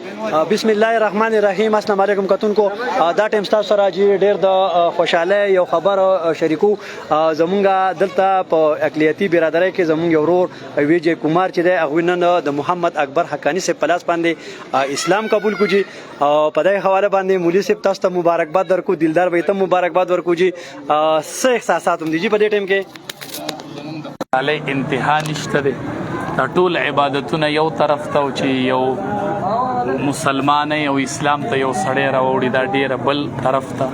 بسم الله الرحمن الرحیم. السلام علیکم کتونکو. دا ټیم تاسو سره ډیر د خوشاله یو خبر شریکو. زمونږ دلته په اقلیتي برادرۍ کې زمونږ یو ورور ویجی کومار چې دی هغوی نن د محمد اکبر حقانی صاحب په لاس باندې اسلام قبول کړي. په دې حواله باندې مولوي صاحب تاسو ته مبارکباد درکو، دلدار به ته مبارکباد ورکو. جی څه احساسات هم دي جی په دې ټیم کې؟ علی انتها نشته دی. دا ټول عبادتونه یو طرف ته چې یو مسلمان او اسلام ته یو سړی راوړي، دا ډیره بل طرف ته.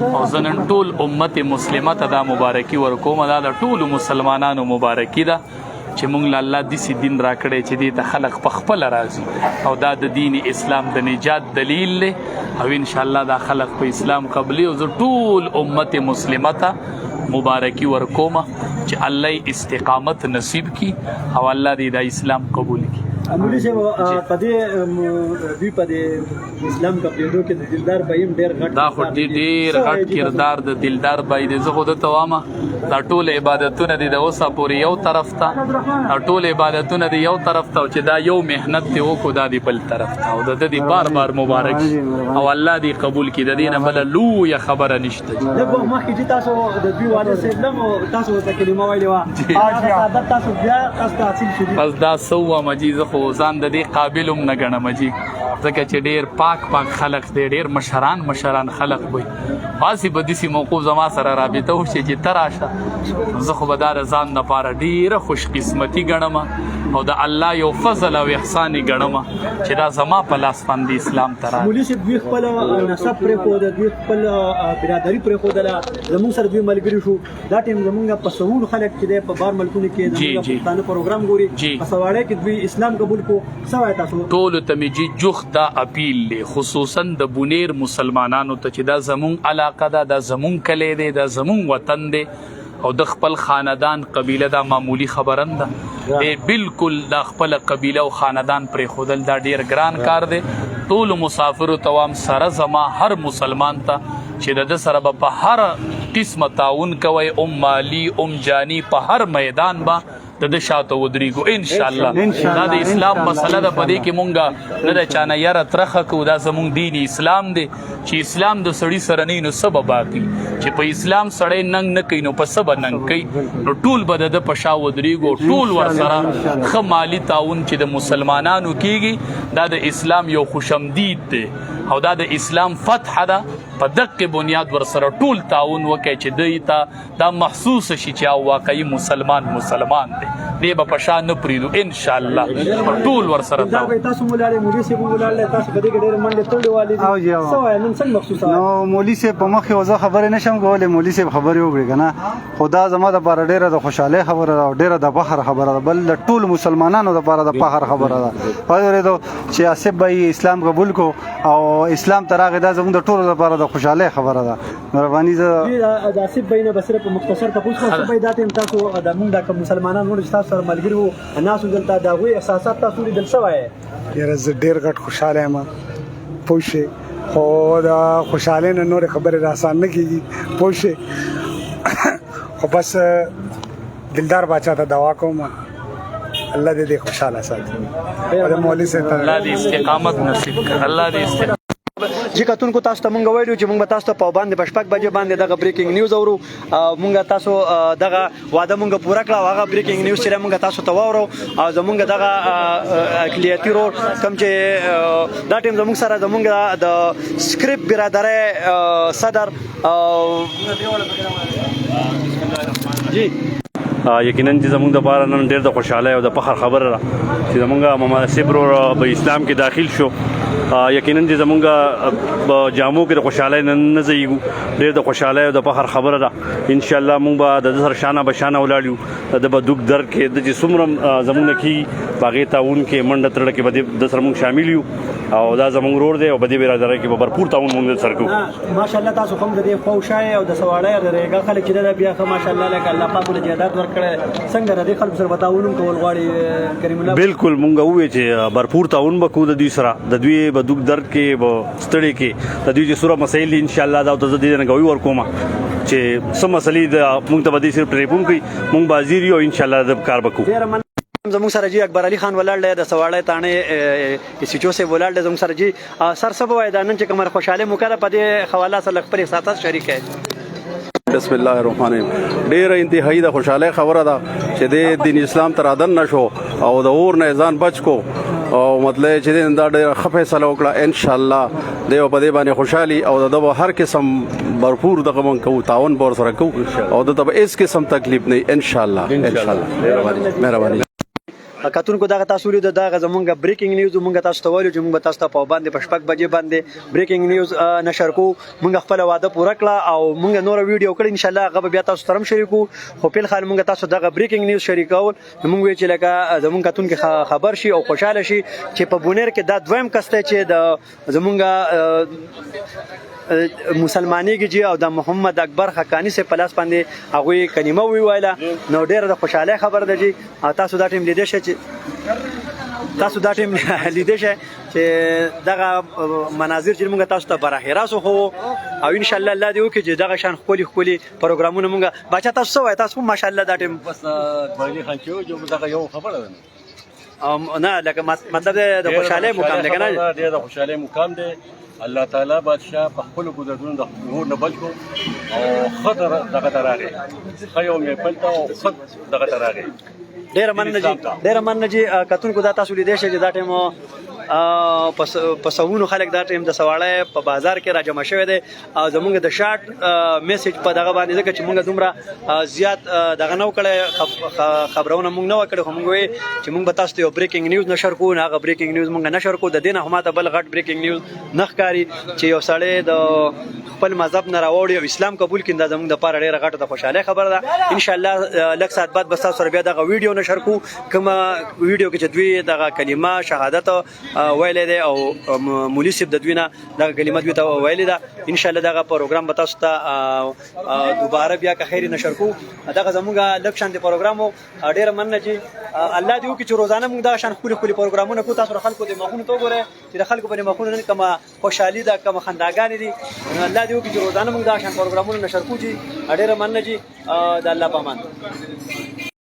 او زه نن ټول امت مسلمه ته دا مبارکي ورکوم. دا د ټولو مسلمانانو مبارکي ده چې موږ له الله داسې دین راکړی چې دې ته خلک په خپله راځي، او دا د دین اسلام د نجات دلیل دی. او انشاءالله دا خلک په اسلام قبلي. او زه ټول امت مسلمه ته مبارکی ورکوم چې الله استقامت نصیب کی او الله دې د اسلام قبول کی. مولوي صاحب په دې اسلام قبلېدو کې د دلدار بهیم ډېر غټ، دا خو ډېر غټ کردار د دلدار بای دی. زه خو درته وایم دا ټول عبادتونه دي د اوسه پورې یو طرف ته، دا ټول عبادتونه دي یو طرف ته، چې دا یو محنت دی وکړو دا دی بل طرف ته. او د دې بار بار مبارک او الله دې قبول کی. د دې نه بله لویه خبره نشته. مخکې چې تاسو د دوی والد صاحب نه تاسو ورته کلمه ویلې وه، عادت تاسو بیا تاسو ته حاصل شو. بس دا څه ووایم جي، زه خو ځان د دې قابل هم نه ګڼم جي، ځکه چې ډېر پاک خلک دی، ډېر مشران خلک وي. هسې به داسې موقوف زما سره رابطه وشي چې ته راشه، زه خو به دا د ځان دپاره ډېره خوش قسمتي ګڼم او د الله یو فضل او احسان یې ګڼم چې دا زما په لاس باندې اسلام ته راغلی. مولوي صاحب دوی خپل نسب پرېښوده، دوی خپل برادري پرېښودله، زموږ سره دوی ملګري شو. دا ټیم زموږ په سوونو خلک چې دی په بار ملکونو کې زموږ پښتانه پروګرام ګوري، په سواړی کې دوی اسلام قبول کو. څه وایي تاسو ټولو ته مې جي جوخت دا اپیل دی، خصوصا د بونیر مسلمانانو ته چې دا زمونږ علاقه ده، دا زمونږ کلی دی، دا زمونږ وطن دی، او د خپل خاندان قبیله دا معمولی خبره نه ده. بالکل دا خپل قبیله او خاندان پرېښودل دا ډېر ګران کار دی. ټولو مسافرو ته وایم سره زما هر مسلمان ته چې د ده سره به په هر قسمه تعاون کوئ، مالی جانی، په هر میدان به د ده شاته ودرېږو انشاءالله. دا د اسلام مسله ده، په دې کې مونږ نه د چا نه یره ترخه کوو. دا زمونږ دین اسلام دی چې اسلام د سړي سره نه وي نو څه به باقي، چې په اسلام سړی ننګ نه کوي نو په څه به ننګ کوي. نو ټول به د ده په شا ودرېږو، ټول ورسره ښه مالي تعاون چې د مسلمانانو کېږي. دا د اسلام یو خوشمدید دی او دا د اسلام فتح ده. په دقه بنیاد ورسره ټول تعاون وکړي چې دوی ته دا محسوس شي چې واقعي مسلمان دی. دې به په شا نه پرېږدو انشاءالله، ټول ورسره تعاون. تاسو مولارې مولوي صاحب ولاړل، تاسو په دې کې ډېرې منډې تړلې والې دي. څه وایي نن څنګه محسوسه؟ نو مولوي صاحب په مخکې زه خبرې نشم کولی، مولوي صاحب خبرې وکړي که نه. خو دا زما دپاره ډېره د خوشحالۍ خبره ده او ډېره د فخر خبره ده، بل د ټولو مسلمانانو دپاره د فخر خبره ده. واورېدو چې آصف به اسلام قبول کو او اسلام ته راغی، دا زموږ د ټولو لپاره د خوشحالۍ خبره ده. مهرباني زه د آصف بهي نه به صرف په مختصر تپوس کوم. آصف بهي دا ټیم تاسو د موږ دا کوم مسلمانان نور چې تاسو سره ملګري وو ناسو دلته د هغوی احساسات تاسو لیدل څه وایي؟ یاره زه ډېر غټ خوشحاله یم پوه شوې، خو د خوشحالۍ نه نورې خبرې را اسان نه کېږي پوه شوې. خو بس دلدار باچا ته دعا کوم الله دې خوشحاله ساتي او د مولوي صاحب ته الله دې استقامت نصیب کړي. الله دې استقامت جی کتونکو تاسو ته مونږ ویلو چې مونږ به تاسو ته په باندې په شپږ بجې باندې دغه بریکینګ نیوز اورو. مونږ تاسو دغه واده مونږ پوره کړه او هغه بریکینګ نیوز چې مونږ تاسو ته واورو. او زمونږ دغه اقلیتي رول کوم چې دا ټیم زمونږ سره زمونږ د سکرپ برادرۍ صدر جی یقینا چې زموږ دپاره نن ډېر د خوشحالۍ او د فخر خبره ده چې زموږ محمد آصف ورور په اسلام کې داخل شو. یقینا چې زموږ په جامو کې د خوشحالۍ نه ځایږو، ډېر د خوشحالۍ او د فخر خبره ده. انشاءالله موږ به د ده سره شانه به شانه ولاړ یو. د ده به دوک درد کې د چې څومره زموږ نه کېږي په هغې تعاون کې منډه ترړه کې به د سره موږ شامل یو. او دا زموږ ورور دی او په دې برادرۍ کې به بھرپور تعاون موږ سره کوو. ماشاءالله تاسو هم د دې خوشای او د سواړی د ریګا خلک چې دا بیا ښه ماشاءالله لکه الله پاک له جهادات ورکړی څنګه د دې خلکو سره تعاون کول غواړي کریم الله؟ بالکل مونږ ووایو چې بھرپور تعاون به کوو د دوی سره. د دوی به دوک درد کې به ستړي کې د دوی چې سوره مسایل دي انشاءالله دا ته زه دې نه ګوي ورکوم چې څه مسلې د مونږ ته به دې صرف ټلیفون کوي، مونږ به حاضر یو انشاءالله د کار به کوو. زموږ سره جی اکبر علي خان ولاړ دی د سواړی تاڼې سیچو صاحب ولاړ دی زموږ سره جی سر څه به وایي دا نن چې کومه خوشحالي مو کړه په دې حواله سره لږ خپل احساسات شریک کړئ. بسم الله الرحمن الرحیم. ډیره انتهایی د خوشاله خبره ده چې د دین اسلام تر اذن نشو او د اور نه ځان بچ کو او مطلب چې دا ډیره ښه فیصله وکړه ان شاء الله دیو په دې باندې خوشحالي او د هر قسم भरपूर दगमन को तावन बोर सर को और तब इस किस्म तकलीफ नहीं इंशाल्लाह इंशाल्लाह मेहरबानी. کتونکو دغه تاسو لید دغه زمونږ بریکینګ نیوز مونږ تاسو ته ویلو چې مونږ تاسو ته په باندې په شپږ بجې باندې بریکینګ نیوز نشر کو مونږ خپل واده پوره کړه او مونږ نور ویډیو کړ ان شاء الله هغه بیا تاسو سره شریکو خو په خال مونږ تاسو دغه بریکینګ نیوز شریکول مونږ وی چې لکه زمونږ کتونکو خبر شي او خوشاله شي چې په بونیر کې دا دویم کسته چې د زمونږ مسلمانېږي جی او د محمد اکبر حقانی سے پلاس باندې هغه کلمه وی ویله نو ډېر د خوشاله خبر ده جی تاسو دا ټیم لیدې شئ تاسو دا ټیم لیدې شئ چې دغه مناظر چې موږ تاسو ته براه راسو خو او ان شاء الله الله دې وکړي چې دغه شان خولي پروګرامونه موږ بچا تاسو وای تاسو ماشاءالله دا ټیم بس بایلی خان چې دغه یو خبره ده نه لکه مطلب د خوشاله مقام ده کنه د خوشاله مقام ده الله تعالی بادشاہ په خپل قدرتونو د نور نه بچ کو او خطر دغه تراغه خیو مې پلتا او خط دغه تراغه ډېر مننه جی کتونکو دا تاسو لیدې شئ چې دا ټیم پسونو خلک دا ټیم د سواړی په بازار کې راجمع شوی دی او زمونږ د شارټ میسج په دغه باندې ځکه چې مونږ دومره زیات دغه نه وکړی خبرونه مونږ نه وکړو خو مونږ وی چې مونږ به تاسو ته یو بریکینګ نیوز نشر کوو هغه بریکینګ نیوز مونږ نشر کوو د دې نه هم ماته بل غټ بریکینګ نیوز نه ښکاري چې یو سړی د خپل مذهب نه راوړي او اسلام قبول کړي دا زموږ د پاره ډېره غټه د خوشاله خبره ده ان شاء الله لږ ساعت بعد بس تاسو سره بیا دغه ویډیو نشر کوو کومه ویډیو کې چې دوی دغه کلمه شهادت ویلې ده او مولوي صاحب د دوی نه دغه کلمه دوی ته ویلې ده ان شاء الله دغه پروګرام به تاسو ته دوباره بیا که خیر نشر کوو دغه زموږ لږ شانتي پروګرام ډېره مننه چې الله دې وکړي چې روزانه موږ دغه شان خولي پروګرامونه کوو تاسو خلکو د مخونو ته وګورئ چې د خلکو باندې مخونه نن کومه خوشحالي ده کومه خنداګانې دي الله دې وکړي چې روزانه موږ دغه شان پروګرامونه نشر کوو چې ډېره مننه چې د الله په امان